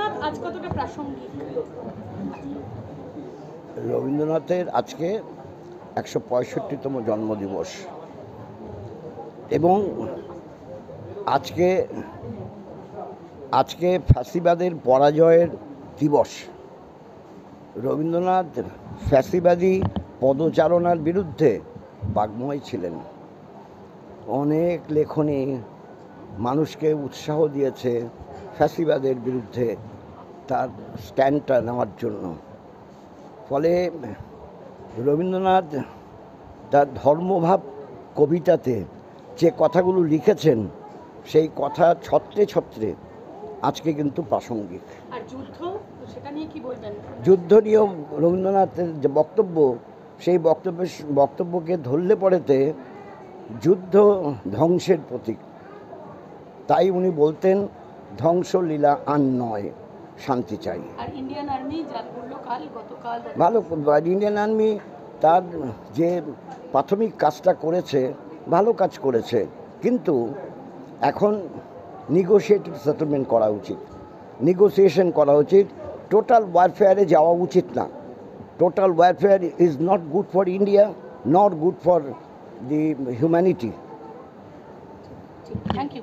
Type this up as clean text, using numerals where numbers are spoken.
রবীন্দ্রনাথ আজ কতটা প্রাসঙ্গিক? রবীন্দ্রনাথের আজকে 165তম জন্মদিবস এবং আজকে আজকে ফ্যাসিবাদের পরাজয়ের দিবস। রবীন্দ্রনাথ ফ্যাসিবাদী পদচারণার বিরুদ্ধে বাগ্ময় ছিলেন। অনেক লেখনী মানুষকে উৎসাহ দিয়েছে ফ্যাসিবাদের বিরুদ্ধে তার স্ট্যান্ডটা নেওয়ার জন্য। ফলে রবীন্দ্রনাথ তার ধর্মভাব কবিতাতে যে কথাগুলো লিখেছেন সেই কথা ছত্রে ছত্রে আজকে কিন্তু প্রাসঙ্গিক। আর যুদ্ধ, সেটা নিয়ে কি বলবেন? যুদ্ধ নিয়েও রবীন্দ্রনাথের যে বক্তব্য, সেই বক্তব্যকে ধরলে পড়েতে যুদ্ধ ধ্বংসের প্রতীক। তাই উনি বলতেন ধ্বংসলীলা আর নয়, শান্তি চাই। আর ইন্ডিয়ান আর্মি যা করলো গতকাল ভালো, ইন্ডিয়ান আর্মি তার যে প্রাথমিক কাজটা করেছে ভালো কাজ করেছে, কিন্তু এখন নেগোশিয়েটেড সেটেলমেন্ট করা উচিত, নেগোসিয়েশন করা উচিত। টোটাল ওয়ারফেয়ারে যাওয়া উচিত না। Total warfare is not good for India, not good for the humanity. Thank you.